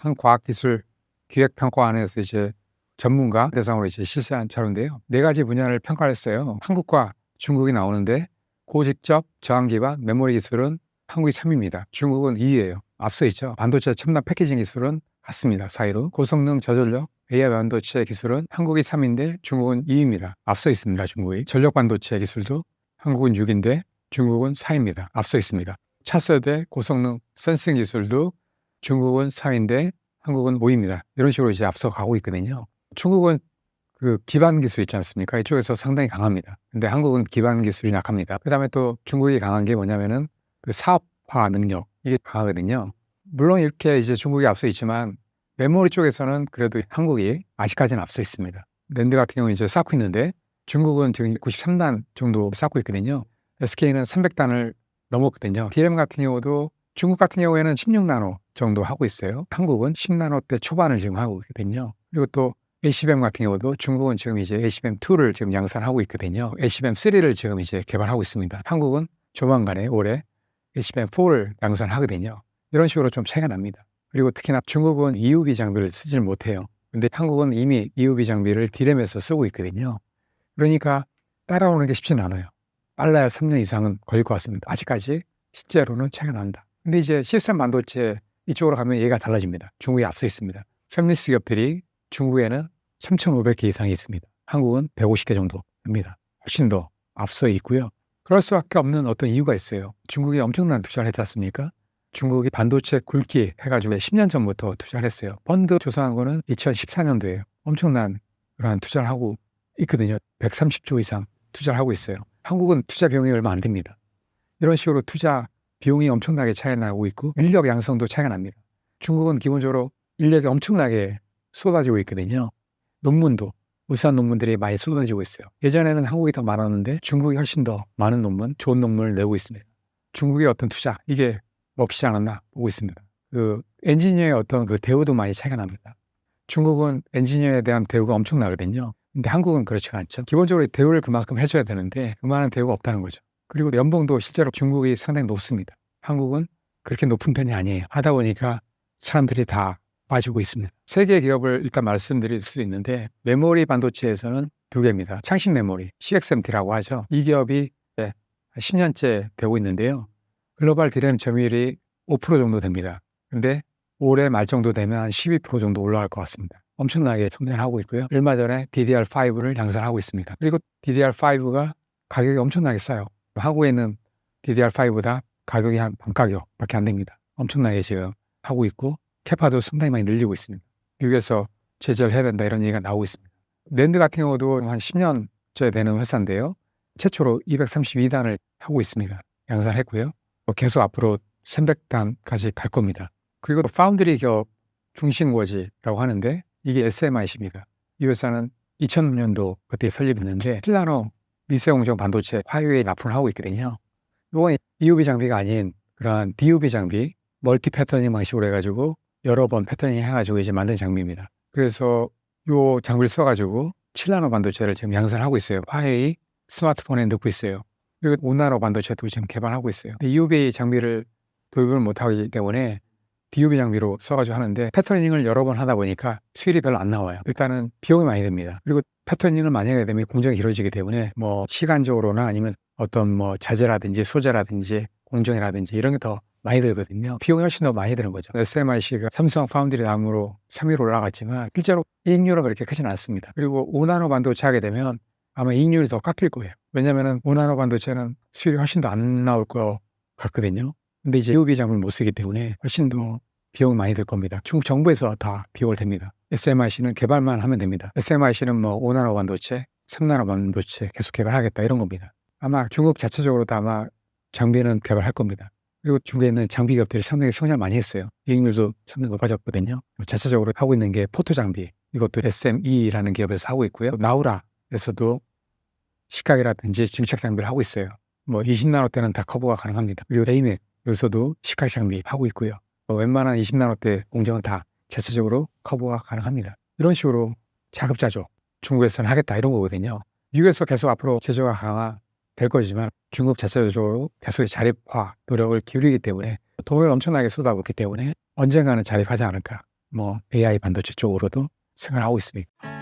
한과학기술 기획평가원에서 이제 전문가 대상으로 이제 실시한 자료인데요. 4가지 분야를 평가를 했어요. 한국과 중국이 나오는데 고직접 저항 기반 메모리 기술은 한국이 3위입니다. 중국은 2위예요. 앞서 있죠. 반도체 첨단 패키징 기술은 같습니다. 사이로. 고성능 저전력 AI 반도체 기술은 한국이 3위인데 중국은 2위입니다. 앞서 있습니다. 중국이. 전력 반도체 기술도 한국은 6위인데 중국은 4위입니다. 앞서 있습니다. 차세대 고성능 센싱 기술도 중국은 4위인데 한국은 5위입니다. 이런 식으로 이제 앞서 가고 있거든요. 중국은 그 기반 기술 있지 않습니까? 이쪽에서 상당히 강합니다. 근데 한국은 기반 기술이 약합니다. 그 다음에 또 중국이 강한 게 뭐냐면은 그 사업화 능력, 이게 강하거든요. 물론 이렇게 이제 중국이 앞서 있지만 메모리 쪽에서는 그래도 한국이 아직까지는 앞서 있습니다. 낸드 같은 경우는 이제 쌓고 있는데 중국은 지금 93단 정도 쌓고 있거든요. SK는 300단을 넘었거든요. DRAM 같은 경우도 중국 같은 경우에는 16나노 정도 하고 있어요. 한국은 10나노대 초반을 지금 하고 있거든요. 그리고 또 HBM 같은 경우도 중국은 지금 이제 HBM2를 지금 양산하고 있거든요. HBM3를 지금 이제 개발하고 있습니다. 한국은 조만간에 올해 HBM4를 양산하거든요. 이런 식으로 좀 차이가 납니다. 그리고 특히나 중국은 EUV 장비를 쓰질 못해요. 근데 한국은 이미 EUV 장비를 DRAM에서 쓰고 있거든요. 그러니까 따라오는 게 쉽지는 않아요. 빨라야 3년 이상은 걸릴 것 같습니다. 아직까지 실제로는 차이가 난다. 근데 이제 시스템 반도체 이쪽으로 가면 얘가 달라집니다. 중국이 앞서 있습니다. 팹리스 기업들이 중국에는 3,500개 이상이 있습니다. 한국은 150개 정도입니다. 훨씬 더 앞서 있고요. 그럴 수밖에 없는 어떤 이유가 있어요. 중국이 엄청난 투자를 했지 않습니까? 중국이 반도체 굵기 해가지고 10년 전부터 투자를 했어요. 펀드 조성한 거는 2014년도에요. 엄청난 그러한 투자를 하고 있거든요. 130조 이상 투자를 하고 있어요. 한국은 투자 비용이 얼마 안 됩니다. 이런 식으로 투자 비용이 엄청나게 차이가 나고 있고 인력 양성도 차이가 납니다. 중국은 기본적으로 인력이 엄청나게 쏟아지고 있거든요. 논문도 우수한 논문들이 많이 쏟아지고 있어요. 예전에는 한국이 더 많았는데 중국이 훨씬 더 많은 논문, 좋은 논문을 내고 있습니다. 중국의 어떤 투자 이게 먹히지 않았나 보고 있습니다. 그 엔지니어의 어떤 그 대우도 많이 차이가 납니다. 중국은 엔지니어에 대한 대우가 엄청나거든요. 근데 한국은 그렇지가 않죠. 기본적으로 대우를 그만큼 해줘야 되는데 그만한 대우가 없다는 거죠. 그리고 연봉도 실제로 중국이 상당히 높습니다. 한국은 그렇게 높은 편이 아니에요. 하다 보니까 사람들이 다 빠지고 있습니다. 세계 기업을 일단 말씀드릴 수 있는데 메모리 반도체에서는 2개입니다. 창신 메모리, CXMT라고 하죠. 이 기업이 10년째 되고 있는데요. 글로벌 DRAM 점유율이 5% 정도 됩니다. 근데 올해 말 정도 되면 한 12% 정도 올라갈 것 같습니다. 엄청나게 성장하고 있고요. 얼마 전에 DDR5를 양산하고 있습니다. 그리고 DDR5가 가격이 엄청나게 싸요. 한국에 있는 DDR5보다 가격이 한 반가격밖에 안 됩니다. 엄청나게 지금 하고 있고 캐파도 상당히 많이 늘리고 있습니다. 미국에서 제재를 해야 된다 이런 얘기가 나오고 있습니다. 낸드 같은 경우도 한 10년째 되는 회사인데요. 최초로 232단을 하고 있습니다. 양산했고요. 계속 앞으로 300단까지 갈 겁니다. 그리고 파운드리 기업 중심고지라고 하는데 이게 SMIC입니다. 이 회사는 2000년도 그때 설립했는데 7나노 미세공정 반도체 화웨이에 납품을 하고 있거든요. 이건 EUV 장비가 아닌 그러한 DUV 장비 멀티 패터닝 방식으로 해가지고 여러 번 패터닝 해가지고 이제 만든 장비입니다. 그래서 이 장비를 써가지고 7나노 반도체를 지금 양산하고 있어요. 화웨이 스마트폰에 넣고 있어요. 그리고 5나노 반도체도 지금 개발하고 있어요. 근데 EUV 장비를 도입을 못하기 때문에 DUV 장비로 써가지고 하는데 패터닝을 여러 번 하다 보니까 수율이 별로 안 나와요. 일단은 비용이 많이 듭니다. 그리고 패터닝을 많이 하게 되면 공정이 길어지기 때문에 뭐 시간적으로나 아니면 어떤 뭐 자재라든지 소재라든지 공정이라든지 이런 게 더 많이 들거든요. 비용이 훨씬 더 많이 드는 거죠. SMIC가 삼성 파운드리 다음으로 3위로 올라갔지만 실제로 이익률은 그렇게 크진 않습니다. 그리고 5나노 반도체 하게 되면 아마 이익률이 더 깎일 거예요. 왜냐면은 5나노 반도체는 수율이 훨씬 더 안 나올 것 같거든요. 근데 이제 EUV 장비를 못 쓰기 때문에 훨씬 더 비용이 많이 들 겁니다. 중국 정부에서 다 비용을 댑니다. SMIC는 개발만 하면 됩니다. SMIC는 뭐 5나노 반도체, 3나노 반도체 계속 개발하겠다 이런 겁니다. 아마 중국 자체적으로도 아마 장비는 개발할 겁니다. 그리고 중국에 있는 장비 기업들이 상당히 성장을 많이 했어요. 이익률도 상당히 높아졌거든요. 자체적으로 하고 있는 게 포토 장비, 이것도 SME라는 기업에서 하고 있고요. 나우라에서도 식각이라든지 증착 장비를 하고 있어요. 뭐 20나노 때는 다 커버가 가능합니다. 그리고 레이맥 여기서도 식각 장비 하고 있고요. 웬만한 20나노대 공정은 다 자체적으로 커버가 가능합니다. 이런 식으로 자급자족 중국에서는 하겠다 이런 거거든요. 미국에서 계속 앞으로 제재가 강화될 거지만 중국 자체적으로 계속 자립화 노력을 기울이기 때문에 돈을 엄청나게 쏟아붓기 때문에 언젠가는 자립하지 않을까 뭐 AI 반도체 쪽으로도 생각을 하고 있습니다.